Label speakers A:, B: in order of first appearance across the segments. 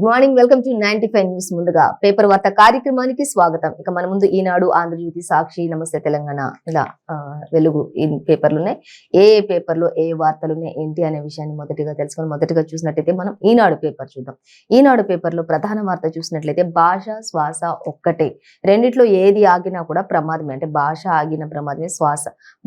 A: Good morning, welcome to 95 news. ముందుగా paper వార్త కార్యక్రమానికి స్వాగతం. ఇక మన ముందు ఈనాడు, ఆంధ్రజ్యోతి, సాక్షి, నమస్తే తెలంగాణ ఇలా వెలుగు ఈ పేపర్లు ఉన్నాయి. ఏ పేపర్లో ఏ వార్తలు ఉన్నాయి ఏంటి అనే విషయాన్ని మొదటిగా చూసినట్లయితే మనం ఈనాడు పేపర్ చూద్దాం. ఈనాడు పేపర్లో ప్రధాన వార్త చూసినట్లయితే భాష శ్వాస ఒక్కటే, రెండిట్లో ఏది ఆగినా కూడా ప్రమాదమే. అంటే భాష ఆగిన ప్రమాదమే,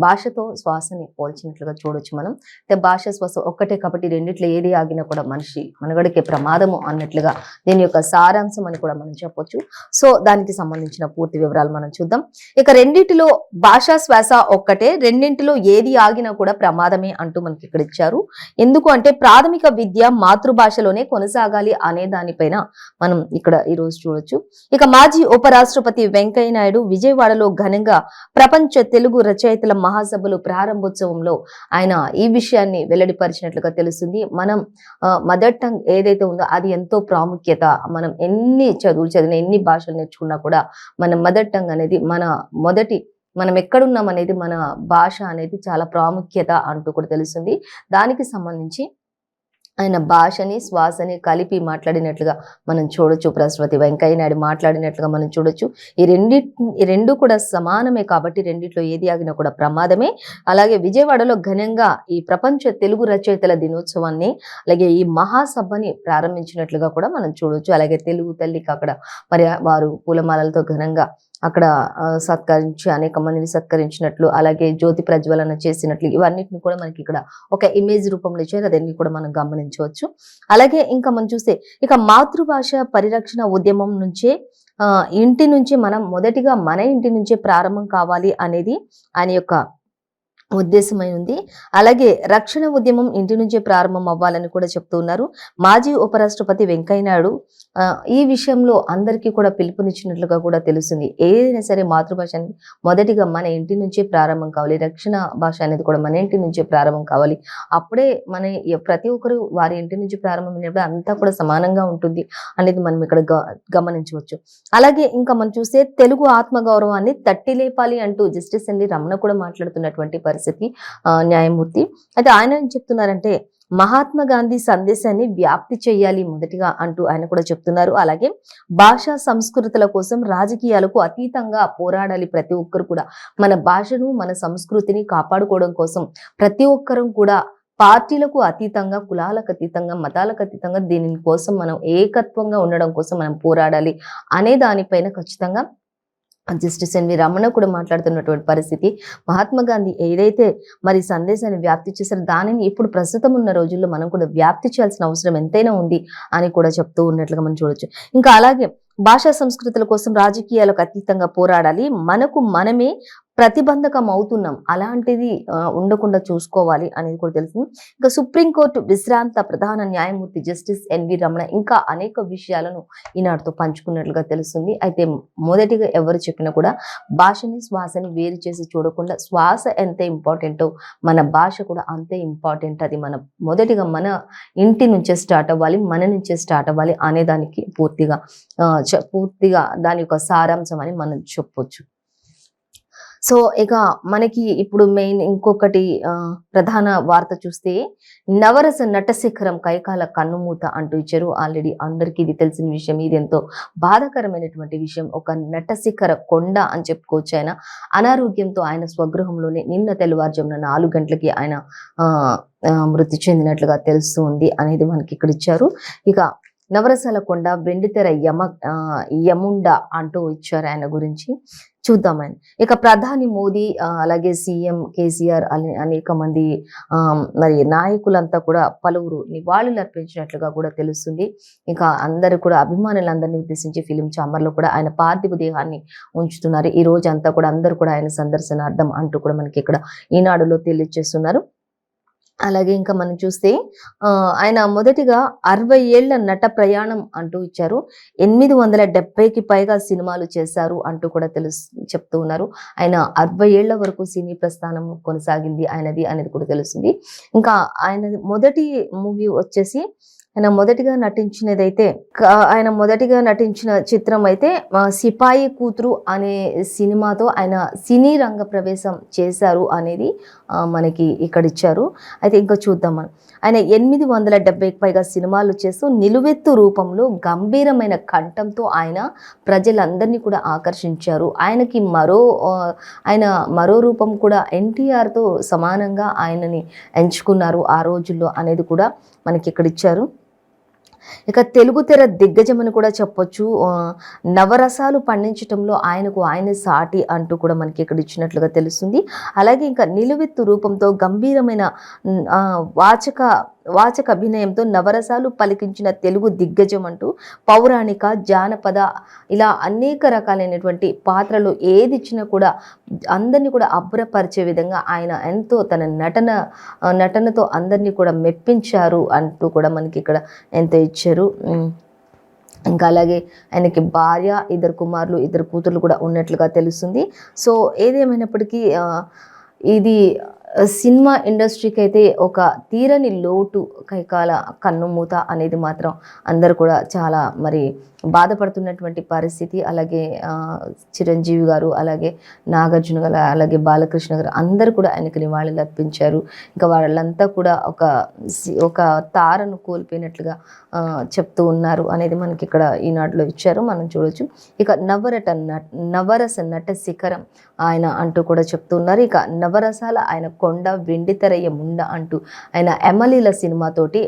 A: భాషతో శ్వాసని పోల్చినట్లుగా చూడొచ్చు మనం. అంటే భాష శ్వాస ఒక్కటే కాబట్టి రెండిట్లో ఏది ఆగినా కూడా మనిషి మనుగడకే ప్రమాదము అన్నట్లుగా దీని యొక్క సారాంశం అని కూడా మనం చెప్పొచ్చు. సో దానికి సంబంధించిన పూర్తి వివరాలు మనం చూద్దాం. ఇక రెండింటిలో భాషా శ్వాస ఒక్కటే, రెండింటిలో ఏది ఆగినా కూడా ప్రమాదమే అంటూ మనకి ఇక్కడ ఇచ్చారు. ఎందుకు అంటే ప్రాథమిక విద్య మాతృభాషలోనే కొనసాగాలి అనే దానిపైన మనం ఇక్కడ ఈరోజు చూడొచ్చు. ఇక మాజీ ఉపరాష్ట్రపతి వెంకయ్య నాయుడు విజయవాడలో ఘనంగా ప్రపంచ తెలుగు రచయితల మహాసభలు ప్రారంభోత్సవంలో ఆయన ఈ విషయాన్ని వెల్లడిపరిచినట్లుగా తెలుస్తుంది. మనం మదర్ టంగ్ ఏదైతే ఉందో అది ఎంతో ప్రాముఖ్యత. మనం ఎన్ని చదువులు చదివిన, ఎన్ని భాషలు నేర్చుకున్నా కూడా మన మదర్ టంగ్ అనేది మనం ఎక్కడున్నాం అనేది, మన భాష అనేది చాలా ప్రాముఖ్యత అంటూ కూడా తెలుస్తుంది. దానికి సంబంధించి ఆయన భాషని శ్వాసని కలిపి మాట్లాడినట్లుగా మనం చూడొచ్చు. ఉపరాష్ట్రపతి వెంకయ్య నాయుడు మాట్లాడినట్లుగా మనం చూడొచ్చు. ఈ రెండు కూడా సమానమే కాబట్టి రెండిట్లో ఏది ఆగినా కూడా ప్రమాదమే. అలాగే విజయవాడలో ఘనంగా ఈ ప్రపంచ తెలుగు రచయితల దినోత్సవాన్ని, అలాగే ఈ మహాసభని ప్రారంభించినట్లుగా కూడా మనం చూడొచ్చు. అలాగే తెలుగు తల్లికి అక్కడ మరి వారు పూలమాలలతో ఘనంగా అక్కడ సత్కరించి అనేక మందిని సత్కరించినట్లు, అలాగే జ్యోతి ప్రజ్వలన చేసినట్లు, ఇవన్నిటిని కూడా మనకి ఇక్కడ ఒక ఇమేజ్ రూపంలో ఇచ్చారు. అదన్నీ కూడా మనం గమనించవచ్చు. అలాగే ఇంకా మనం చూస్తే ఇక మాతృభాష పరిరక్షణ ఉద్యమం నుంచే ఇంటి నుంచి మనం మొదటిగా మన ఇంటి నుంచే ప్రారంభం కావాలి అనేది ఆయన యొక్క ఉద్దేశమై ఉంది. అలాగే రక్షణ ఉద్యమం ఇంటి నుంచే ప్రారంభం అవ్వాలని కూడా చెప్తూ ఉన్నారు. మాజీ ఉపరాష్ట్రపతి వెంకయ్య నాయుడు ఈ విషయంలో అందరికీ కూడా పిలుపునిచ్చినట్లుగా కూడా తెలుస్తుంది. ఏదైనా సరే మాతృభాష అనేది మొదటిగా మన ఇంటి నుంచే ప్రారంభం కావాలి, రక్షణ భాష అనేది కూడా మన ఇంటి నుంచే ప్రారంభం కావాలి. అప్పుడే ప్రతి ఒక్కరు వారి ఇంటి నుంచి ప్రారంభమైనప్పుడు అంతా కూడా సమానంగా ఉంటుంది అనేది మనం ఇక్కడ గమనించవచ్చు. అలాగే ఇంకా మనం చూస్తే తెలుగు ఆత్మగౌరవాన్ని తట్టి లేపాలి అంటూ జస్టిస్ ఎన్వి రమణ కూడా మాట్లాడుతున్నటువంటి పరిస్థితి న్యాయమూర్తి. అయితే ఆయన ఏం చెప్తున్నారంటే మహాత్మా గాంధీ సందేశాన్ని వ్యాప్తి చేయాలి మొదటిగా అంటూ ఆయన కూడా చెప్తున్నారు. అలాగే భాషా సంస్కృతుల కోసం రాజకీయాలకు అతీతంగా పోరాడాలి ప్రతి ఒక్కరు కూడా. మన భాషను మన సంస్కృతిని కాపాడుకోవడం కోసం ప్రతి ఒక్కరం కూడా పార్టీలకు అతీతంగా, కులాలకు అతీతంగా, మతాలకు అతీతంగా దీని కోసం మనం ఏకత్వంగా ఉండడం కోసం మనం పోరాడాలి అనే దానిపైన ఖచ్చితంగా జస్టిస్ ఎన్వి రమణ కూడా మాట్లాడుతున్నటువంటి పరిస్థితి. మహాత్మా గాంధీ ఏదైతే మరి సందేశాన్ని వ్యాప్తి చేశారో దానిని ఇప్పుడు ప్రస్తుతం ఉన్న రోజుల్లో మనం కూడా వ్యాప్తి చేయాల్సిన అవసరం ఎంతైనా ఉంది అని కూడా చెప్తూ ఉన్నట్లుగా మనం చూడొచ్చు. ఇంకా అలాగే భాషా సంస్కృతుల కోసం రాజకీయాలకు అతీతంగా పోరాడాలి, మనకు మనమే ప్రతిబంధకం అవుతున్నాం, అలాంటిది ఉండకుండా చూసుకోవాలి అనేది కూడా తెలుస్తుంది. ఇంకా సుప్రీంకోర్టు విశ్రాంత ప్రధాన న్యాయమూర్తి జస్టిస్ ఎన్వి రమణ ఇంకా అనేక విషయాలను ఈనాటితో పంచుకున్నట్లుగా తెలుస్తుంది. అయితే మొదటిగా ఎవరు చెప్పినా కూడా భాషని శ్వాసని వేరు చేసి చూడకుండా శ్వాస ఎంత ఇంపార్టెంటో మన భాష కూడా అంతే ఇంపార్టెంట్. అది మొదటిగా మన ఇంటి నుంచే స్టార్ట్ అవ్వాలి, మన నుంచే స్టార్ట్ అవ్వాలి అనే దానికి పూర్తిగా దాని యొక్క సారాంశం అని మనం చెప్పొచ్చు. సో ఇక మనకి ఇప్పుడు మెయిన్ ఇంకొకటి ప్రధాన వార్త చూస్తే నవరస నటశిఖరం కైకాల కన్నుమూత అంటూ ఇచ్చారు. ఆల్రెడీ అందరికీ ఇది తెలిసిన విషయం. ఇది ఎంతో బాధాకరమైనటువంటి విషయం. ఒక నటశిఖర కొండ అని చెప్పుకోవచ్చు. ఆయన అనారోగ్యంతో ఆయన స్వగృహంలోనే నిన్న తెల్లవారుజామున 4 గంటలకి ఆయన మృతి చెందినట్లుగా తెలుస్తూ ఉంది అనేది మనకి ఇక్కడ ఇచ్చారు. ఇక నవరసాల కొండ, వెండితెర యముండ అంటూ ఇచ్చారు ఆయన గురించి. చూద్దామని ఇక ప్రధాని మోదీ, అలాగే సీఎం కేసీఆర్, అనేక మంది మరి నాయకులంతా కూడా పలువురు నివాళులు అర్పించినట్లుగా కూడా తెలుస్తుంది. ఇంకా అందరూ కూడా అభిమానులందరినీ ఉద్దేశించి ఫిలిం ఛాంబర్లో కూడా ఆయన పార్థివ దేహాన్ని ఉంచుతున్నారు. ఈ రోజు అంతా కూడా అందరూ కూడా ఆయన సందర్శనార్థం అంటూ కూడా మనకి ఇక్కడ ఈనాడులో తెలియజేస్తున్నారు. అలాగే ఇంకా మనం చూస్తే ఆయన మొదటిగా 60 ఏళ్ల నట ప్రయాణం అంటూ ఇచ్చారు. 870కి పైగా సినిమాలు చేశారు అంటూ కూడా చెప్తూ ఉన్నారు. ఆయన 60 ఏళ్ల వరకు సినీ ప్రస్థానం కొనసాగింది ఆయనది అనేది కూడా తెలుస్తుంది. ఇంకా ఆయన మొదటి మూవీ వచ్చేసి ఆయన మొదటిగా నటించినదైతే ఆయన మొదటిగా నటించిన చిత్రం అయితే సిపాయి కూతురు అనే సినిమాతో ఆయన సినీ రంగ ప్రవేశం చేశారు అనేది మనకి ఇక్కడ ఇచ్చారు. అయితే ఇంకా చూద్దాం మనం. ఆయన 870కి పైగా సినిమాలు చేస్తూ నిలువెత్తు రూపంలో గంభీరమైన కంఠంతో ఆయన ప్రజలందరినీ కూడా ఆకర్షించారు. ఆయన మరో రూపం కూడా ఎన్టీఆర్తో సమానంగా ఆయనని ఎంచుకున్నారు ఆ రోజుల్లో అనేది కూడా మనకి ఇక్కడ ఇచ్చారు. ఇక తెలుగు తెర దిగ్గజం అని కూడా చెప్పొచ్చు. నవరసాలు పండించడంలో ఆయన సాటి అంటూ కూడా మనకి ఇక్కడ ఇచ్చినట్లుగా తెలుస్తుంది. అలాగే ఇంకా నిలువెత్తు రూపంతో గంభీరమైన వాచక అభినయంతో నవరసాలు పలికించిన తెలుగు దిగ్గజం అంటూ పౌరాణిక, జానపద ఇలా అనేక రకాలైనటువంటి పాత్రలు ఏది ఇచ్చినా కూడా అందరినీ కూడా అబ్బురపరిచే విధంగా ఆయన ఎంతో తన నటనతో అందరినీ కూడా మెప్పించారు అంటూ కూడా మనకి ఇక్కడ ఎంతో ఇచ్చారు. ఇంకా అలాగే ఆయనకి భార్య, 2 కుమారులు, 2 కూతుర్లు కూడా ఉన్నట్లుగా తెలుస్తుంది. సో ఏదేమైనప్పటికీ ఇది సినిమా ఇండస్ట్రీకి అయితే ఒక తీరని లోటు, కైకాల కన్నుమూత అనేది మాత్రం అందరూ కూడా చాలా మరి బాధపడుతున్నటువంటి పరిస్థితి. అలాగే చిరంజీవి గారు, అలాగే నాగార్జున గారు, అలాగే బాలకృష్ణ గారు అందరూ కూడా ఆయనకు నివాళులు అర్పించారు. ఇంకా వాళ్ళంతా కూడా ఒక తారను కోల్పోయినట్లుగా చెప్తూ ఉన్నారు అనేది మనకి ఇక్కడ ఈనాడులో ఇచ్చారు, మనం చూడొచ్చు. ఇక నవరస నట శిఖరం ఆయన అంటూ కూడా చెప్తున్నారు. ఇక నవరసాల ఆయన కొండ, వెండితెరయ్య ముండ అంటూ ఆయన ఎమలీల సినిమాతోటి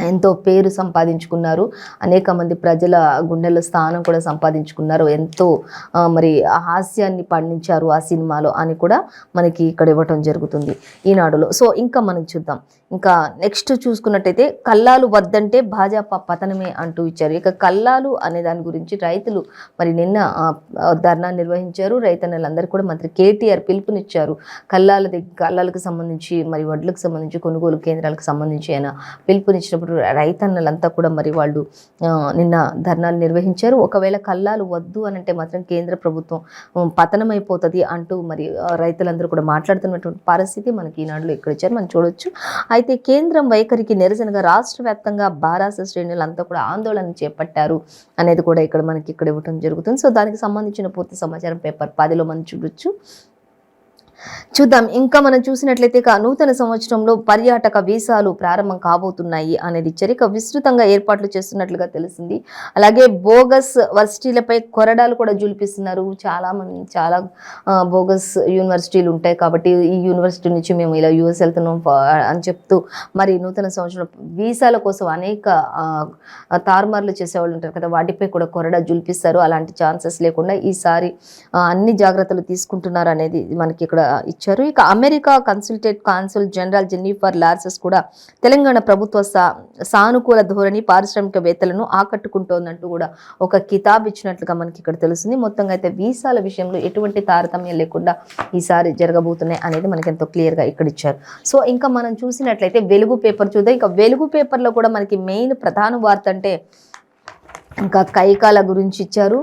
A: ఎంతో పేరు సంపాదించుకున్నారు. అనేక మంది ప్రజల గుండెల స్థానం కూడా సంపాదించుకున్నారు. ఎంతో మరి హాస్యాన్ని పండించారు ఆ సినిమాలో అని కూడా మనకి ఇక్కడ ఇవ్వటం జరుగుతుంది ఈనాడులో. సో ఇంకా మనం చూద్దాం. ఇంకా నెక్స్ట్ చూసుకున్నట్టయితే కల్లాలు వద్దంటే భాజపా పతనమే అంటూ ఇచ్చారు. ఇక కల్లాలు అనే దాని గురించి రైతులు మరి నిన్న ధర్నా నిర్వహించారు. రైతన్నలందరూ కూడా మంత్రి కేటీఆర్ పిలుపునిచ్చారు. కల్లాలకు సంబంధించి మరి వడ్లకు సంబంధించి కొనుగోలు కేంద్రాలకు సంబంధించి ఆయన పిలుపునిచ్చినప్పుడు రైతన్నలంతా కూడా మరి వాళ్ళు నిన్న ధర్నాలు నిర్వహించారు. ఒకవేళ కల్లాలు వద్దు అనంటే మాత్రం కేంద్ర ప్రభుత్వం పతనమైపోతుంది అంటూ మరి రైతులందరూ కూడా మాట్లాడుతున్నటువంటి పరిస్థితి మనకి ఈనాడులో ఇక్కడ ఇచ్చారు, మనం చూడొచ్చు. అయితే కేంద్రం వైఖరికి నిరసనగా రాష్ట్ర వ్యాప్తంగా బారాస శ్రేణులంతా కూడా ఆందోళన చేపట్టారు అనేది కూడా ఇక్కడ మనకి ఇక్కడ ఇవ్వడం జరుగుతుంది. సో దానికి సంబంధించిన పూర్తి సమాచారం పేపర్ 10లో మనం చూద్దాం. ఇంకా మనం చూసినట్లయితే నూతన సంవత్సరంలో పర్యాటక వీసాలు ప్రారంభం కాబోతున్నాయి అనేది ఇచ్చారు. ఇక విస్తృతంగా ఏర్పాట్లు చేస్తున్నట్లుగా తెలిసింది. అలాగే బోగస్ వర్సిటీలపై కొరడాలు కూడా జులిపిస్తున్నారు. చాలా బోగస్ యూనివర్సిటీలు ఉంటాయి కాబట్టి ఈ యూనివర్సిటీ నుంచి మేము ఇలా యూఎస్ వెళ్తున్నాం అని చెప్తూ మరి నూతన సంవత్సరం వీసాల కోసం అనేక తారుమార్లు చేసేవాళ్ళు ఉంటారు కదా, వాటిపై కూడా కొరడా జులిపిస్తారు. అలాంటి ఛాన్సెస్ లేకుండా ఈసారి అన్ని జాగ్రత్తలు తీసుకుంటున్నారు అనేది మనకి ఇక్కడ ఇచ్చారు. ఇక అమెరికా కాన్సుల్ జనరల్ జెన్నిఫర్ లార్సెస్ కూడా తెలంగాణ ప్రభుత్వ సానుకూల ధోరణి పారిశ్రామికవేత్తలను ఆకట్టుకుంటోందంటూ కూడా ఒక కితాబ్ ఇచ్చినట్లుగా మనకి ఇక్కడ తెలుస్తుంది. మొత్తంగా అయితే వీసాల విషయంలో ఎటువంటి తారతమ్యం లేకుండా ఈసారి జరగబోతున్నాయి అనేది మనకి ఎంతో క్లియర్గా ఇక్కడ ఇచ్చారు. సో ఇంకా మనం చూసినట్లయితే వెలుగు పేపర్ చూద్దాం. ఇక వెలుగు పేపర్లో కూడా మనకి మెయిన్ ప్రధాన వార్త అంటే ఇంకా కైకాల గురించి ఇచ్చారు.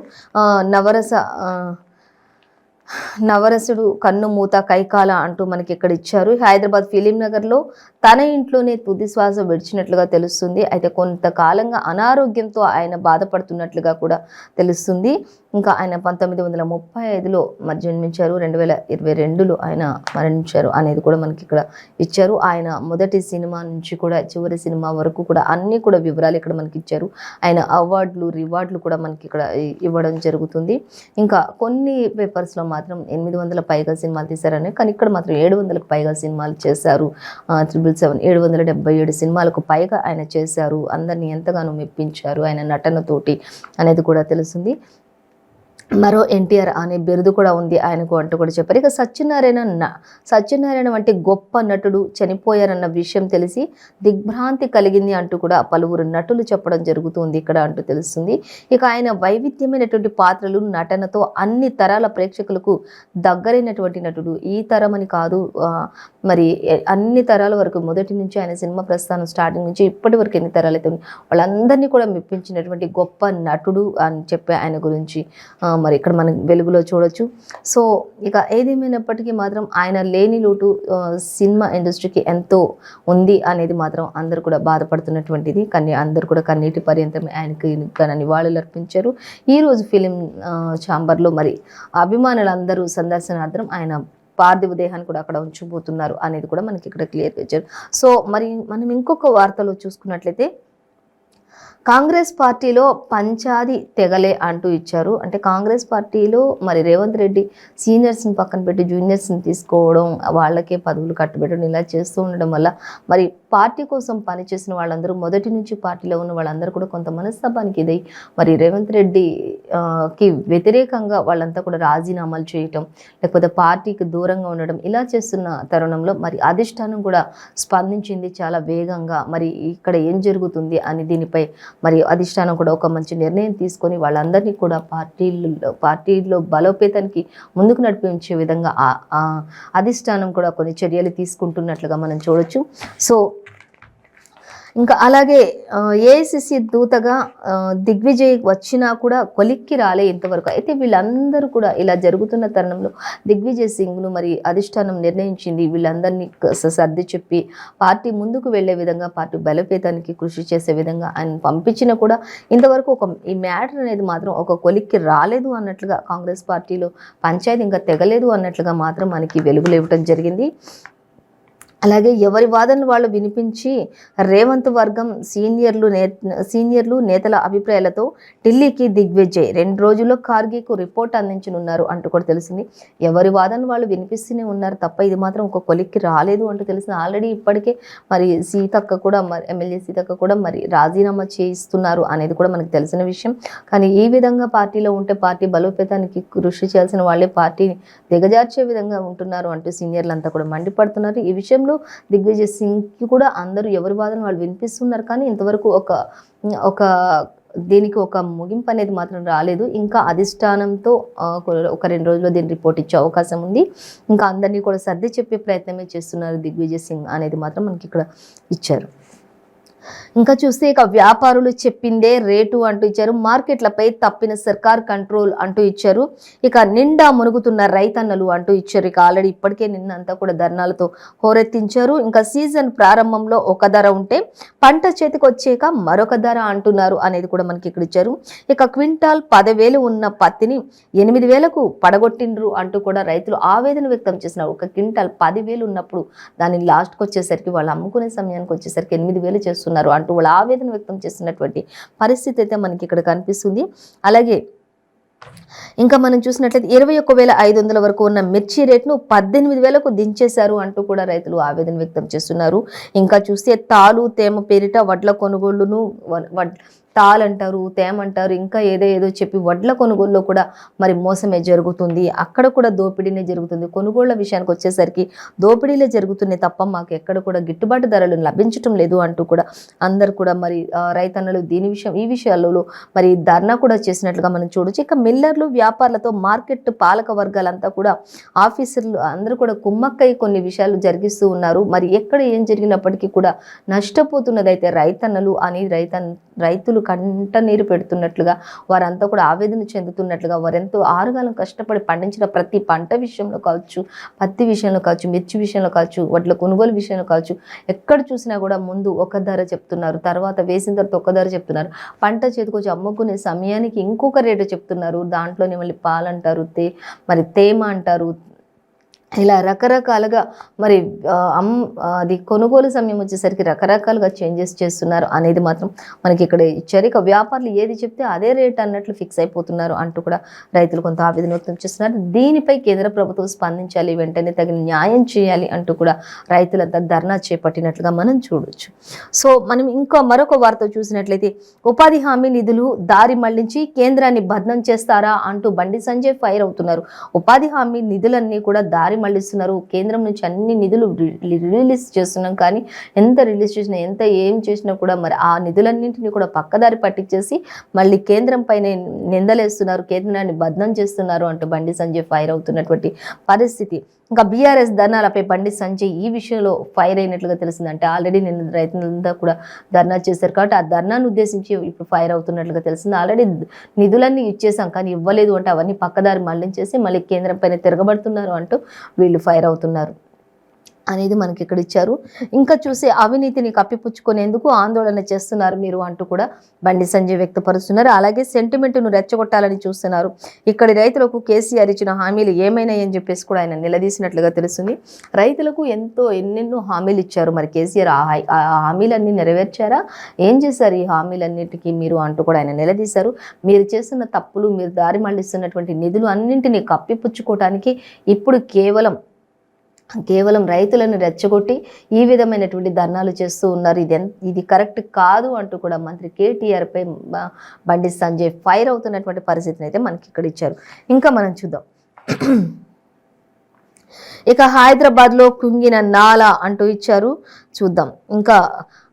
A: నవరసుడు కన్ను మూత కైకాల అంటూ మనకి ఇక్కడ ఇచ్చారు. హైదరాబాద్ ఫిలిం నగర్లో తన ఇంట్లోనే తుది శ్వాస విడిచినట్లుగా తెలుస్తుంది. అయితే కొంతకాలంగా అనారోగ్యంతో ఆయన బాధపడుతున్నట్లుగా కూడా తెలుస్తుంది. ఇంకా ఆయన 1935లో మరి జన్మించారు, 2022లో ఆయన మరణించారు అనేది కూడా మనకి ఇక్కడ ఇచ్చారు. ఆయన మొదటి సినిమా నుంచి కూడా చివరి సినిమా వరకు కూడా అన్ని కూడా వివరాలు ఇక్కడ మనకి ఇచ్చారు. ఆయన అవార్డులు, రివార్డులు కూడా మనకి ఇక్కడ ఇవ్వడం జరుగుతుంది. ఇంకా కొన్ని పేపర్స్లో మాత్రం 800 పైగా సినిమాలు తీశారని, కానీ ఇక్కడ మాత్రం 700కు పైగా సినిమాలు చేశారు. 777 సినిమాలకు పైగా ఆయన చేశారు. అందరినీ ఎంతగానో మెప్పించారు ఆయన నటనతోటి అనేది కూడా తెలుస్తుంది. మరో ఎన్టీఆర్ అనే బిరుదు కూడా ఉంది ఆయనకు అంటూ కూడా చెప్పారు. ఇక సత్యనారాయణ వంటి గొప్ప నటుడు చనిపోయారన్న విషయం తెలిసి దిగ్భ్రాంతి కలిగింది అంటూ కూడా పలువురు నటులు చెప్పడం జరుగుతుంది ఇక్కడ అంటూ తెలుస్తుంది. ఇక ఆయన వైవిధ్యమైనటువంటి పాత్రలు, నటనతో అన్ని తరాల ప్రేక్షకులకు దగ్గరైనటువంటి నటుడు. ఈ తరం అని కాదు, మరి అన్ని తరాల వరకు మొదటి నుంచి ఆయన సినిమా ప్రస్థానం స్టార్టింగ్ నుంచి ఇప్పటి వరకు ఎన్ని తరాలు అయితే వాళ్ళందరినీ కూడా మెప్పించినటువంటి గొప్ప నటుడు అని చెప్పే ఆయన గురించి మరి ఇక్కడ మనం వెలుగులో చూడొచ్చు. సో ఇక ఏదేమైనప్పటికీ మాత్రం ఆయన లేని లోటు సినిమా ఇండస్ట్రీకి ఎంతో ఉంది అనేది మాత్రం అందరూ కూడా బాధపడుతున్నటువంటిది. కానీ అందరూ కూడా కన్నీటి పర్యంతం ఆయనకి ఘన నివాళులు అర్పించారు. ఈరోజు ఫిలిం ఛాంబర్లో మరి అభిమానులందరూ సందర్శనార్థం ఆయన పార్థివ దేహాన్ని కూడా అక్కడ ఉంచబోతున్నారు అనేది కూడా మనకి ఇక్కడ క్లియర్గా ఇచ్చారు. సో మరి మనం ఇంకొక వార్తలో చూసుకున్నట్లయితే కాంగ్రెస్ పార్టీలో పంచాది తెగలే అంటూ ఇచ్చారు. అంటే కాంగ్రెస్ పార్టీలో మరి రేవంత్ రెడ్డి సీనియర్స్ని పక్కన పెట్టి జూనియర్స్ని తీసుకోవడం, వాళ్ళకే పదవులు కట్టబెట్టడం ఇలా చేస్తూ ఉండడం వల్ల మరి పార్టీ కోసం పనిచేసిన వాళ్ళందరూ మొదటి నుంచి పార్టీలో ఉన్న వాళ్ళందరూ కూడా కొంత మనస్తాపానికి ఇదై మరి రేవంత్ రెడ్డికి వ్యతిరేకంగా వాళ్ళంతా కూడా రాజీనామాలు చేయటం, లేకపోతే పార్టీకి దూరంగా ఉండడం ఇలా చేస్తున్న తరుణంలో మరి అధిష్టానం కూడా స్పందించింది చాలా వేగంగా. మరి ఇక్కడ ఏం జరుగుతుంది అని దీనిపై మరి అధిష్టానం కూడా ఒక మంచి నిర్ణయం తీసుకొని వాళ్ళందరినీ కూడా పార్టీలో బలోపేతానికి ముందుకు నడిపించే విధంగా అధిష్టానం కూడా కొన్ని చర్యలు తీసుకుంటున్నట్లుగా మనం చూడొచ్చు. సో ఇంకా అలాగే ఏఐసిసి దూతగా దిగ్విజయ్ వచ్చినా కూడా కొలిక్కి రాలే ఇంతవరకు. అయితే వీళ్ళందరూ కూడా ఇలా జరుగుతున్న తరుణంలో దిగ్విజయ్ సింగ్ను మరి అధిష్టానం నిర్ణయించింది వీళ్ళందరినీ సర్ది చెప్పి పార్టీ ముందుకు వెళ్లే విధంగా, పార్టీ బలోపేతానికి కృషి చేసే విధంగా ఆయన పంపించినా కూడా ఇంతవరకు ఈ మ్యాటర్ అనేది మాత్రం ఒక కొలిక్కి రాలేదు అన్నట్లుగా, కాంగ్రెస్ పార్టీలో పంచాయతీ ఇంకా తెగలేదు అన్నట్లుగా మాత్రం మనకి వెలుగులు ఇవ్వటం జరిగింది. అలాగే ఎవరి వాదనలు వాళ్ళు వినిపించి రేవంత్ వర్గం సీనియర్లు నేతల అభిప్రాయాలతో ఢిల్లీకి దిగ్విజయ్ 2 రోజుల్లో కార్గీకు రిపోర్ట్ అందించనున్నారు అంటూ కూడా తెలిసింది. ఎవరి వాదనలు వాళ్ళు వినిపిస్తూనే ఉన్నారు తప్ప ఇది మాత్రం ఒక కొలిక్కి రాలేదు అంటూ తెలిసింది. ఆల్రెడీ ఇప్పటికే మరి సీతక్క కూడా ఎమ్మెల్యే సీతక్క కూడా మరి రాజీనామా చేయిస్తున్నారు అనేది కూడా మనకు తెలిసిన విషయం. కానీ ఈ విధంగా పార్టీలో ఉంటే పార్టీ బలోపేతానికి కృషి చేయాల్సిన వాళ్ళే పార్టీని దిగజార్చే విధంగా ఉంటున్నారు అంటూ సీనియర్లంతా కూడా మండిపడుతున్నారు. ఈ విషయంలో దిగ్విజయ్ సింగ్కి కూడా అందరూ ఎవరి వాదన వాళ్ళు వినిపిస్తున్నారు. కానీ ఇంతవరకు ఒక దీనికి ఒక ముగింపు అనేది మాత్రం రాలేదు. ఇంకా అధిష్టానంతో ఒక 2 రోజుల్లో దీని రిపోర్ట్ ఇచ్చే అవకాశం ఉంది. ఇంకా అందరినీ కూడా సర్ది చెప్పే ప్రయత్నమే చేస్తున్నారు దిగ్విజయ్ సింగ్ అనేది మాత్రం మనకి ఇక్కడ ఇచ్చారు. ఇంకా చూస్తే ఇక వ్యాపారులు చెప్పిందే రేటు అంటూ ఇచ్చారు. మార్కెట్లపై తప్పిన సర్కార్ కంట్రోల్ అంటూ ఇచ్చారు. ఇక నిండా మునుగుతున్న రైతన్నలు అంటూ ఇచ్చారు. ఇక ఆల్రెడీ ఇప్పటికే నిన్నంతా కూడా ధర్నాలతో హోరెత్తించారు. ఇంకా సీజన్ ప్రారంభంలో ఒక ధర ఉంటే పంట చేతికి వచ్చాక మరొక ధర అంటున్నారు అనేది కూడా మనకి ఇక్కడ ఇచ్చారు. ఇక క్వింటాల్ 10,000 ఉన్న పత్తిని 8,000కు పడగొట్టిండ్రు అంటూ కూడా రైతులు ఆవేదన వ్యక్తం చేసినారు. ఒక క్వింటాల్ 10,000 ఉన్నప్పుడు దాన్ని లాస్ట్కి వచ్చేసరికి వాళ్ళు అమ్ముకునే సమయానికి వచ్చేసరికి 8,000 చేస్తున్నారు అంటూ వాళ్ళు ఆవేదన వ్యక్తం చేస్తున్నటువంటి పరిస్థితి అయితే మనకి ఇక్కడ కనిపిస్తుంది. అలాగే ఇంకా మనం చూసినట్లయితే 21,500 వరకు ఉన్న మిర్చి రేట్ను 18,000కు దించేశారు అంటూ కూడా రైతులు ఆవేదన వ్యక్తం చేస్తున్నారు. ఇంకా చూస్తే తాలు తేమ పేరిట వడ్ల కొనుగోళ్లను తాల్ అంటారు, తేమ అంటారు, ఇంకా ఏదో చెప్పి వడ్ల కొనుగోలులో కూడా మరి మోసమే జరుగుతుంది. అక్కడ కూడా దోపిడీనే జరుగుతుంది. కొనుగోళ్ల విషయానికి వచ్చేసరికి దోపిడీలే జరుగుతున్నాయి తప్ప మాకు ఎక్కడ కూడా గిట్టుబాటు ధరలు లభించటం లేదు అంటూ కూడా అందరు కూడా మరి రైతన్నలు ఈ విషయాలలో మరి ధర్నా కూడా చేసినట్లుగా మనం చూడొచ్చు. ఇక మిల్లర్లు, వ్యాపారులతో మార్కెట్ పాలక వర్గాలంతా కూడా ఆఫీసర్లు అందరూ కూడా కుమ్మక్కై కొన్ని విషయాలు జరిగిస్తూ ఉన్నారు. మరి ఎక్కడ ఏం జరిగినప్పటికీ కూడా నష్టపోతున్నదైతే రైతన్నలు అని రైతులు కంట నీరు పెడుతున్నట్లుగా, వారంతా కూడా ఆవేదన చెందుతున్నట్లుగా, వారెంతో ఆరుగాలం కష్టపడి పండించిన ప్రతి పంట విషయంలో కావచ్చు, పత్తి విషయంలో కావచ్చు, మిర్చి విషయంలో కావచ్చు, వడ్ల కొనుగోలు విషయంలో కావచ్చు, ఎక్కడ చూసినా కూడా ముందు ఒక ధర చెప్తున్నారు, తర్వాత వేసిన తర్వాత ఒక ధర చెప్తున్నారు, పంట చేతికొచ్చి అమ్ముకునే సమయానికి ఇంకొక రేటు చెప్తున్నారు. దాంట్లోనే మళ్ళీ పాలంటారు, మరి తేమ అంటారు, ఇలా రకరకాలుగా మరి అది కొనుగోలు సమయం వచ్చేసరికి రకరకాలుగా చేంజెస్ చేస్తున్నారు అనేది మాత్రం మనకి ఇక్కడ ఇచ్చారు. ఇక వ్యాపారులు ఏది చెప్తే అదే రేట్ అన్నట్లు ఫిక్స్ అయిపోతున్నారు అంటూ కూడా రైతులు కొంత ఆవేదన వ్యక్తం చేస్తున్నారు. దీనిపై కేంద్ర ప్రభుత్వం స్పందించాలి, వెంటనే తగిన న్యాయం చేయాలి అంటూ కూడా రైతులంతా ధర్నా చేపట్టినట్లుగా మనం చూడొచ్చు. సో మనం మరొక వార్త చూసినట్లయితే ఉపాధి హామీ నిధులు దారి మళ్లించి కేంద్రాన్ని బద్నం చేస్తారా అంటూ బండి సంజయ్ ఫైర్ అవుతున్నారు. ఉపాధి హామీ నిధులన్నీ కూడా దారి మళ్ళిస్తున్నారు. కేంద్రం నుంచి అన్ని నిధులు రిలీజ్ చేస్తున్నాం, కానీ ఎంత రిలీజ్ చేసినా ఏం చేసినా కూడా మరి ఆ నిధులన్నింటినీ కూడా పక్కదారి పట్టించేసి మళ్ళీ కేంద్రం పైన నిందలేస్తున్నారు, కేంద్రాన్ని బద్నం చేస్తున్నారు అంటూ బండి సంజయ్ ఫైర్ అవుతున్నటువంటి పరిస్థితి. ఇంకా బీఆర్ఎస్ ధర్నాలపై బండి సంజయ్ ఈ విషయంలో ఫైర్ అయినట్లుగా తెలిసింది. అంటే ఆల్రెడీ నిన్న రైతులంతా కూడా ధర్నా చేశారు కాబట్టి ఆ ధర్నాను ఉద్దేశించి ఇప్పుడు ఫైర్ అవుతున్నట్లుగా తెలిసింది. ఆల్రెడీ నిధులన్నీ ఇచ్చేసాం కానీ ఇవ్వలేదు అంటే అవన్నీ పక్కదారి మళ్లించేసి మళ్ళీ కేంద్రం పైన తిరగబడుతున్నారు అంటూ వీళ్ళు ఫైర్ అవుతున్నారు అనేది మనకి ఇక్కడ ఇచ్చారు. ఇంకా చూసి అవినీతిని కప్పిపుచ్చుకునేందుకు ఆందోళన చేస్తున్నారు మీరు అంటూ కూడా బండి సంజయ్ వ్యక్తపరుస్తున్నారు. అలాగే సెంటిమెంట్ను రెచ్చగొట్టాలని చూస్తున్నారు. ఇక్కడి రైతులకు కేసీఆర్ ఇచ్చిన హామీలు ఏమైనాయని చెప్పేసి కూడా ఆయన నిలదీసినట్లుగా తెలుస్తుంది. రైతులకు ఎన్నెన్నో హామీలు ఇచ్చారు. మరి కేసీఆర్ ఆ హామీలన్నీ నెరవేర్చారా, ఏం చేశారు ఈ హామీలన్నిటికీ మీరు అంటూ కూడా ఆయన నిలదీశారు. మీరు చేస్తున్న తప్పులు, మీరు దారి మళ్లిస్తున్నటువంటి నిధులు అన్నింటినీ కప్పిపుచ్చుకోవటానికి ఇప్పుడు కేవలం రైతులను రెచ్చగొట్టి ఈ విధమైనటువంటి ధర్నాలు చేస్తూ ఉన్నారు. ఇది కరెక్ట్ కాదు అంటూ కూడా మంత్రి కేటీఆర్ పై బండి సంజయ్ ఫైర్ అవుతున్నటువంటి పరిస్థితిని అయితే మనకి ఇక్కడ ఇచ్చారు. ఇంకా మనం చూద్దాం. ఇక హైదరాబాద్ లో కుంగిన నాల అంటూ ఇచ్చారు. చూద్దాం. ఇంకా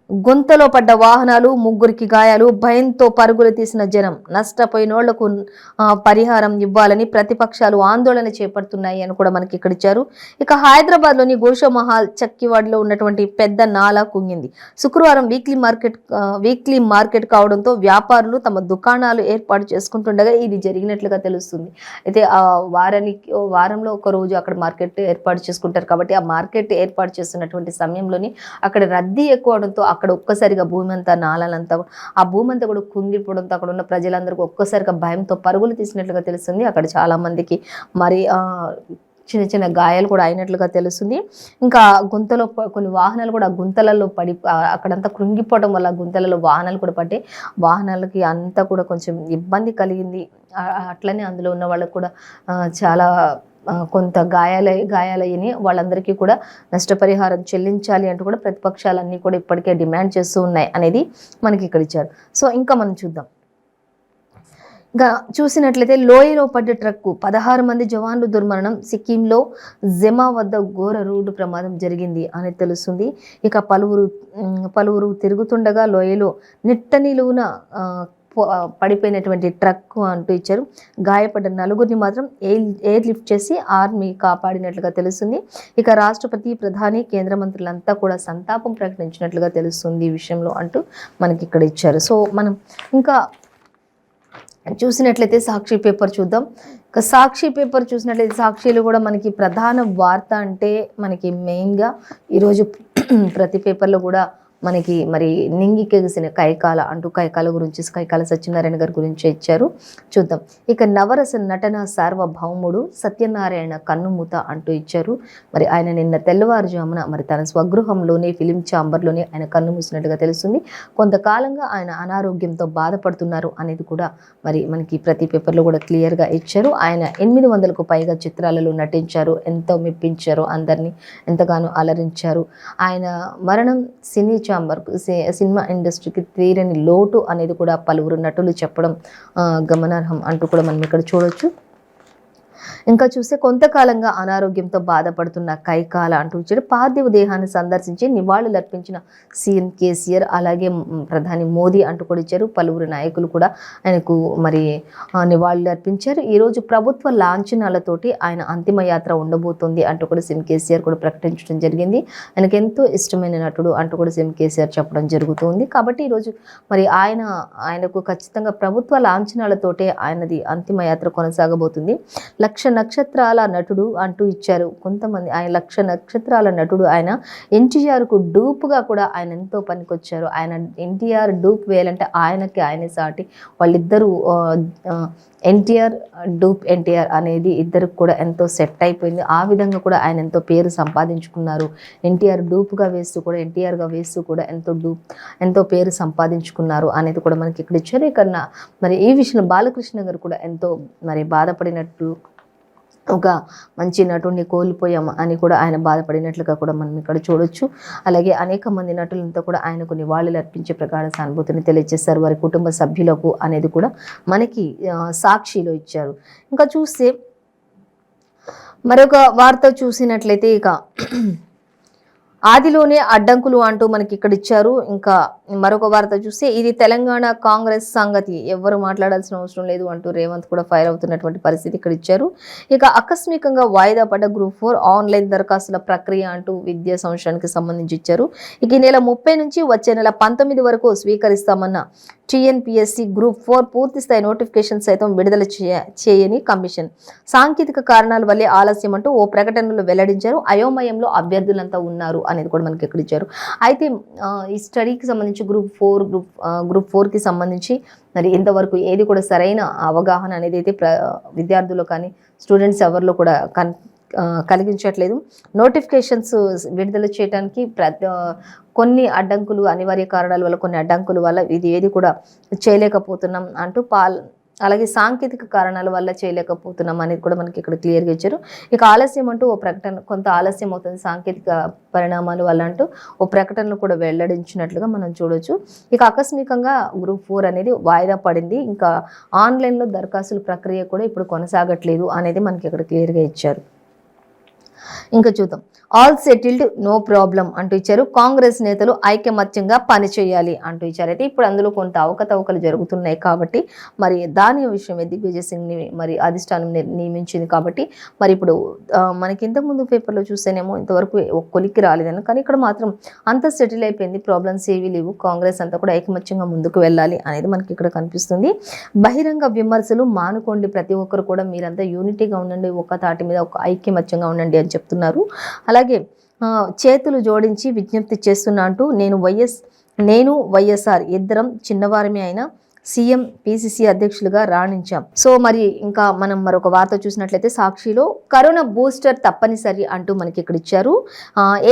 A: గుంతలో పడ్డ వాహనాలు, 3 గాయాలు, భయంతో పరుగులు తీసిన జనం, నష్టపోయినోళ్లకు పరిహారం ఇవ్వాలని ప్రతిపక్షాలు ఆందోళన చేపడుతున్నాయి అని కూడా మనకి ఇక్కడ ఇచ్చారు. ఇక హైదరాబాద్ లోని గోషమహల్ చక్కివాడలో ఉన్నటువంటి పెద్ద నాలా కుంగింది. శుక్రవారం వీక్లీ మార్కెట్ కావడంతో వ్యాపారులు తమ దుకాణాలు ఏర్పాటు చేసుకుంటుండగా ఇది జరిగినట్లుగా తెలుస్తుంది. అయితే ఆ వారంలో ఒక రోజు అక్కడ మార్కెట్ ఏర్పాటు చేసుకుంటారు కాబట్టి ఆ మార్కెట్ ఏర్పాటు చేస్తున్నటువంటి సమయంలోని అక్కడ రద్దీ ఎక్కువడంతో అక్కడ ఒక్కసారిగా భూమి అంతా, నాలంతా, ఆ భూమి అంతా కూడా కుంగిపోవడంతో అక్కడ ఉన్న ప్రజలందరికీ ఒక్కసారిగా భయంతో పరుగులు తీసినట్లుగా తెలుస్తుంది. అక్కడ చాలా మందికి మరి చిన్న చిన్న గాయాలు కూడా అయినట్లుగా తెలుస్తుంది. ఇంకా గుంతలో కొన్ని వాహనాలు కూడా గుంతలలో పడి అక్కడంతా కృంగిపోవడం వల్ల గుంతలలో వాహనాలు కూడా పడ్డాయి. వాహనాలకి అంతా కూడా కొంచెం ఇబ్బంది కలిగింది. అట్లనే అందులో ఉన్న వాళ్ళకు కూడా చాలా కొంత గాయాలయ్యని వాళ్ళందరికీ కూడా నష్టపరిహారం చెల్లించాలి అంటూ కూడా ప్రతిపక్షాలన్నీ కూడా ఇప్పటికే డిమాండ్ చేస్తూ ఉన్నాయి అనేది మనకి ఇక్కడ ఇచ్చారు. సో ఇంకా మనం చూద్దాం. ఇంకా చూసినట్లయితే లోయలో పడ్డ ట్రక్కు 16 మంది జవాన్లు దుర్మరణం. సిక్కింలో జెమా వద్ద ఘోర రోడ్డు ప్రమాదం జరిగింది అని తెలుస్తుంది. ఇక పలువురు తిరుగుతుండగా లోయలో నిట్టనిలువున పడిపోయినటువంటి ట్రక్ అంటూ ఇచ్చారు. గాయపడ్డ 4 మాత్రం ఎయిర్ లిఫ్ట్ చేసి ఆర్మీ కాపాడినట్లుగా తెలుస్తుంది. ఇక రాష్ట్రపతి, ప్రధాని, కేంద్ర మంత్రులంతా కూడా సంతాపం ప్రకటించినట్లుగా తెలుస్తుంది ఈ విషయంలో అంటూ మనకి ఇక్కడ ఇచ్చారు. సో మనం ఇంకా చూసినట్లయితే సాక్షి పేపర్ చూద్దాం. ఇక సాక్షి పేపర్ చూసినట్లయితే సాక్షిలో కూడా మనకి ప్రధాన వార్త అంటే మనకి మెయిన్గా ఈరోజు ప్రతి పేపర్లో కూడా మనకి మరి నింగికెగిసిన కైకాల అంటూ కైకాల గురించి, కైకాల సత్యనారాయణ గారి గురించి ఇచ్చారు. చూద్దాం. ఇక నవరస నటన సార్వభౌముడు సత్యనారాయణ కన్నుమూత అంటూ ఇచ్చారు. మరి ఆయన నిన్న తెల్లవారుజామున మరి తన స్వగృహంలోనే ఫిలిం ఛాంబర్లోనే ఆయన కన్ను మూసినట్టుగా తెలుస్తుంది. కొంతకాలంగా ఆయన అనారోగ్యంతో బాధపడుతున్నారు అనేది కూడా మరి మనకి ప్రతి పేపర్లో కూడా క్లియర్గా ఇచ్చారు. ఆయన 800కు పైగా చిత్రాలలో నటించారు. ఎంతో మెప్పించారు, అందరినీ ఎంతగానో అలరించారు. ఆయన మరణం సినిమా ఇండస్ట్రీకి తీరని లోటు అనేది కూడా పలువురు నటులు చెప్పడం గమనార్హం అంటూ కూడా మనం ఇక్కడ చూడొచ్చు. ఇంకా చూస్తే కొంతకాలంగా అనారోగ్యంతో బాధపడుతున్న కైకాల అంటూ ఇచ్చారు. పార్థివ దేహాన్ని సందర్శించి నివాళులు అర్పించిన సీఎం కేసీఆర్, అలాగే ప్రధాని మోదీ అంటూ కూడా ఇచ్చారు. పలువురు నాయకులు కూడా ఆయనకు మరి నివాళులు అర్పించారు. ఈరోజు ప్రభుత్వ లాంఛనాలతోటి ఆయన అంతిమ యాత్ర ఉండబోతుంది అంటూ కూడా సీఎం కేసీఆర్ కూడా ప్రకటించడం జరిగింది. ఆయనకు ఎంతో ఇష్టమైన నటుడు అంటూ కూడా సీఎం కేసీఆర్ చెప్పడం జరుగుతుంది. కాబట్టి ఈరోజు మరి ఆయనకు ఖచ్చితంగా ప్రభుత్వ లాంఛనాలతోటే ఆయనది అంతిమ యాత్ర కొనసాగబోతుంది. 1,00,000 నక్షత్రాల నటుడు అంటూ ఇచ్చారు. కొంతమంది ఆయన 1,00,000 నక్షత్రాల నటుడు. ఆయన ఎన్టీఆర్కు డూప్గా కూడా ఆయన ఎంతో పనికొచ్చారు. ఆయన ఎన్టీఆర్ డూప్ వేయాలంటే ఆయనే సాటి. వాళ్ళిద్దరూ ఎన్టీఆర్ డూప్ ఎన్టీఆర్ అనేది ఇద్దరికి కూడా ఎంతో సెట్ అయిపోయింది. ఆ విధంగా కూడా ఆయన ఎంతో పేరు సంపాదించుకున్నారు. ఎన్టీఆర్ డూప్గా వేస్తూ కూడా ఎన్టీఆర్గా వేస్తూ కూడా ఎంతో పేరు సంపాదించుకున్నారు అనేది కూడా మనకి ఇక్కడ ఇచ్చారు. ఇక్కడ మరి ఈ విషయంలో బాలకృష్ణ గారు కూడా ఎంతో మరి బాధపడినట్టు, ఒక మంచి నటుడిని కోల్పోయాం అని కూడా ఆయన బాధపడినట్లుగా కూడా మనం ఇక్కడ చూడొచ్చు. అలాగే అనేక మంది నటులంతా కూడా ఆయనకు నివాళులు అర్పించే ప్రగాఢ సానుభూతిని తెలియజేశారు వారి కుటుంబ సభ్యులకు అనేది కూడా మనకి సాక్షిలో ఇచ్చారు. ఇంకా చూస్తే మరొక వార్త చూసినట్లయితే ఇక ఆదిలోనే అడ్డంకులు అంటూ మనకి ఇక్కడ ఇచ్చారు. ఇంకా మరొక వార్త చూస్తే ఇది తెలంగాణ కాంగ్రెస్ సంగతి, ఎవ్వరు మాట్లాడాల్సిన అవసరం లేదు అంటూ రేవంత్ కూడా ఫైర్ అవుతున్నటువంటి పరిస్థితి ఇక్కడ ఇచ్చారు. ఇక ఆకస్మికంగా వాయిదా పడ్డ గ్రూప్ 4 ఆన్లైన్ దరఖాస్తుల ప్రక్రియ అంటూ విద్యా సంవత్సరానికి సంబంధించి ఇచ్చారు. ఇక ఈ నెల 30 నుంచి వచ్చే నెల 19 వరకు స్వీకరిస్తామన్న టీఎన్పీఎస్సీ గ్రూప్ 4 పూర్తి స్థాయి నోటిఫికేషన్ సైతం విడుదల చేయని కమిషన్ సాంకేతిక కారణాల వల్లే ఆలస్యం అంటూ ఓ ప్రకటనలో వెల్లడించారు. అయోమయంలో అభ్యర్థులంతా ఉన్నారు అనేది కూడా మనకి ఎక్కడ ఇచ్చారు. అయితే ఈ స్టడీకి సంబంధించి గ్రూప్ 4కి సంబంధించి మరి ఇంతవరకు ఏది కూడా సరైన అవగాహన అనేది అయితే విద్యార్థులు కానీ స్టూడెంట్స్ ఎవరిలో కూడా కలిగించట్లేదు. నోటిఫికేషన్స్ విడుదల చేయడానికి కొన్ని అడ్డంకులు, అనివార్య కారణాల వల్ల కొన్ని అడ్డంకుల వల్ల ఇది ఏది కూడా చేయలేకపోతున్నాం అంటూ అలాగే సాంకేతిక కారణాల వల్ల చేయలేకపోతున్నాం అనేది కూడా మనకి ఇక్కడ క్లియర్గా ఇచ్చారు. ఇక ఆలస్యం అంటూ ఓ ప్రకటన, కొంత ఆలస్యం అవుతుంది సాంకేతిక పరిణామాల వల్ల అంటూ ఓ ప్రకటనలు కూడా వెల్లడించినట్లుగా మనం చూడొచ్చు. ఇక ఆకస్మికంగా గ్రూప్ 4 అనేది వాయిదా పడింది. ఇంకా ఆన్లైన్లో దరఖాస్తుల ప్రక్రియ కూడా ఇప్పుడు కొనసాగట్లేదు అనేది మనకి ఇక్కడ క్లియర్గా ఇచ్చారు. ఇంకా చూద్దాం. ఆల్ సెటిల్డ్, నో ప్రాబ్లం అంటూ ఇచ్చారు. కాంగ్రెస్ నేతలు ఐకమత్యంగా పనిచేయాలి అంటూ ఇచ్చారు. అయితే ఇప్పుడు అందులో కొంత అవకతవకలు జరుగుతున్నాయి కాబట్టి మరి దాని విషయమే దిగ్విజయ్ సింగ్ని మరి అధిష్టానం నియమించింది కాబట్టి మరి ఇప్పుడు మనకి ఇంతకుముందు పేపర్లో చూస్తేనేమో ఇంతవరకు ఒక కొలిక్కి రాలేదని, కానీ ఇక్కడ మాత్రం అంత సెటిల్ అయిపోయింది, ప్రాబ్లమ్స్ ఏవి లేవు, కాంగ్రెస్ అంతా కూడా ఐకమత్యంగా ముందుకు వెళ్ళాలి అనేది మనకి ఇక్కడ కనిపిస్తుంది. బహిరంగ విమర్శలు మానుకోండి, ప్రతి ఒక్కరు కూడా మీరంతా యూనిటీగా ఉండండి, ఒక తాటి మీద ఒక ఐక్యమత్యంగా ఉండండి అని చెప్తున్నారు. అలాగే చేతులు జోడించి విజ్ఞప్తి చేస్తున్నా అంటూ నేను వైఎస్ఆర్ ఇద్దరం చిన్నవారమే అయినా సీఎం పిసిసి అధ్యక్షులుగా రాణించాం. సో మరి ఇంకా మనం మరొక వార్త చూసినట్లయితే సాక్షిలో కరోనా బూస్టర్ తప్పనిసరి అంటూ మనకి ఇక్కడ ఇచ్చారు.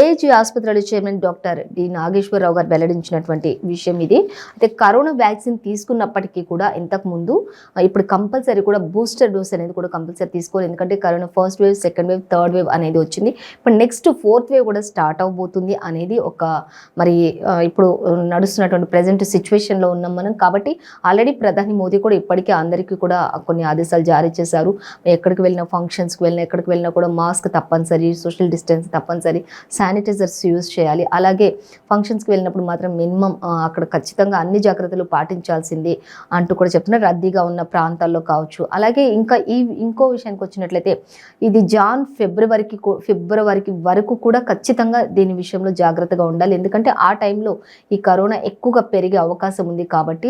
A: ఏజీ ఆసుపత్రుల చైర్మన్ డాక్టర్ డి నాగేశ్వరరావు గారు వెల్లడించినటువంటి విషయం ఇది. అయితే కరోనా వ్యాక్సిన్ తీసుకున్నప్పటికీ కూడా ఇంతకు ముందు ఇప్పుడు కంపల్సరీ కూడా బూస్టర్ డోస్ అనేది కూడా కంపల్సరీ తీసుకోవాలి. ఎందుకంటే corona first wave, second wave, third wave అనేది వచ్చింది. ఇప్పుడు నెక్స్ట్ 4th వేవ్ కూడా స్టార్ట్ అవబోతుంది అనేది ఒక మరి ఇప్పుడు నడుస్తున్నటువంటి ప్రజెంట్ సిచ్యువేషన్లో ఉన్నాం మనం. కాబట్టి ఆల్రెడీ ప్రధాని మోదీ కూడా ఇప్పటికే అందరికీ కూడా కొన్ని ఆదేశాలు జారీ చేశారు. ఎక్కడికి వెళ్ళినా, ఫంక్షన్స్కి వెళ్ళినా, ఎక్కడికి వెళ్ళినా కూడా మాస్క్ తప్పనిసరి, సోషల్ డిస్టెన్స్ తప్పనిసరి, శానిటైజర్స్ యూజ్ చేయాలి. అలాగే ఫంక్షన్స్కి వెళ్ళినప్పుడు మాత్రం మినిమం అక్కడ ఖచ్చితంగా అన్ని జాగ్రత్తలు పాటించాల్సింది అంటూ కూడా చెప్తున్నారు, రద్దీగా ఉన్న ప్రాంతాల్లో కావచ్చు. అలాగే ఇంకా ఇంకో విషయానికి వచ్చినట్లయితే ఇది ఫిబ్రవరికి వరకు కూడా ఖచ్చితంగా దీని విషయంలో జాగ్రత్తగా ఉండాలి. ఎందుకంటే ఆ టైంలో ఈ కరోనా ఎక్కువగా పెరిగే అవకాశం ఉంది కాబట్టి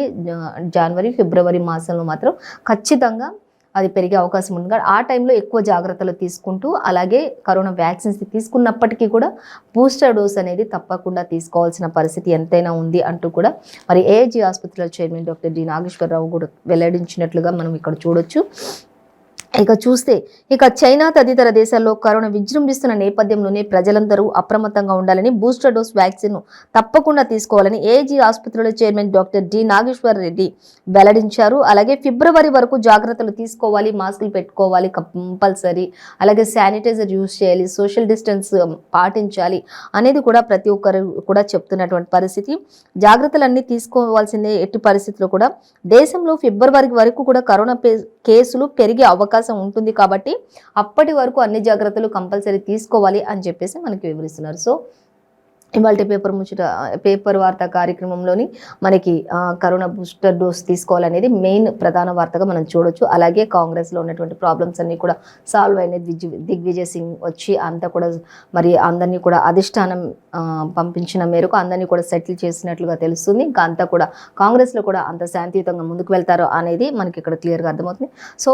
A: జనవరి, ఫిబ్రవరి మాసంలో మాత్రం ఖచ్చితంగా అది పెరిగే అవకాశం ఉంది. ఆ టైంలో ఎక్కువ జాగ్రత్తలు తీసుకుంటూ అలాగే కరోనా వ్యాక్సిన్స్ తీసుకున్నప్పటికీ కూడా బూస్టర్ డోస్ అనేది తప్పకుండా తీసుకోవాల్సిన పరిస్థితి ఎంతైనా ఉంది అంటూ కూడా మరి ఏజీ ఆసుపత్రుల చైర్మన్ డాక్టర్ డి నాగేశ్వరరావు కూడా వెల్లడించినట్లుగా మనం ఇక్కడ చూడొచ్చు. ఇక చూస్తే చైనా తదితర దేశాల్లో కరోనా విజృంభిస్తున్న నేపథ్యంలోనే ప్రజలందరూ అప్రమత్తంగా ఉండాలని, బూస్టర్ డోస్ వ్యాక్సిన్ తప్పకుండా తీసుకోవాలని ఏజీ ఆసుపత్రుల chairman doctor D Nageshwar Reddy వెల్లడించారు. అలాగే ఫిబ్రవరి వరకు జాగ్రత్తలు తీసుకోవాలి, మాస్కులు పెట్టుకోవాలి కంపల్సరీ, అలాగే శానిటైజర్ యూజ్ చేయాలి, సోషల్ డిస్టెన్స్ పాటించాలి అనేది కూడా ప్రతి ఒక్కరు కూడా చెప్తున్నటువంటి పరిస్థితి. జాగ్రత్తలన్నీ తీసుకోవాల్సిందే ఎట్టి పరిస్థితుల్లో కూడా. దేశంలో ఫిబ్రవరి వరకు కూడా కరోనా కేసులు పెరిగే అవకాశం ఉంటుంది కాబట్టి అప్పటి వరకు అన్ని జాగ్రత్తలు కంపల్సరీ తీసుకోవాలి అని చెప్పేసి మనకి వివరిస్తున్నారు. సో ఇవాళ పేపర్ వార్త కార్యక్రమంలోని మనకి కరోనా బూస్టర్ డోస్ తీసుకోవాలనేది మెయిన్ ప్రధాన వార్తగా మనం చూడొచ్చు. అలాగే కాంగ్రెస్లో ఉన్నటువంటి ప్రాబ్లమ్స్ అన్నీ కూడా సాల్వ్ అయినది. దిగ్విజయ్ సింగ్ వచ్చి అంతా కూడా మరి అందరినీ కూడా అధిష్టానం పంపించిన మేరకు అందరినీ కూడా సెటిల్ చేసినట్లుగా తెలుస్తుంది. ఇంకా అంతా కూడా కాంగ్రెస్లో కూడా అంత శాంతియుతంగా ముందుకు వెళ్తారో అనేది మనకి ఇక్కడ క్లియర్గా అర్థమవుతుంది. సో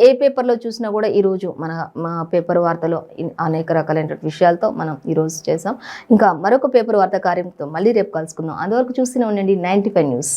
A: ఏ పేపర్లో చూసినా కూడా ఈరోజు మన పేపర్ వార్తలో అనేక రకాలైనటువంటి విషయాలతో మనం ఈరోజు చేసాం. ఇంకా మరొక పేపర్ వార్తా కార్యక్రమంతో మళ్ళీ రేపు కలుసుకుందాం. అంతవరకు చూస్తూనే ఉండండి 95 న్యూస్.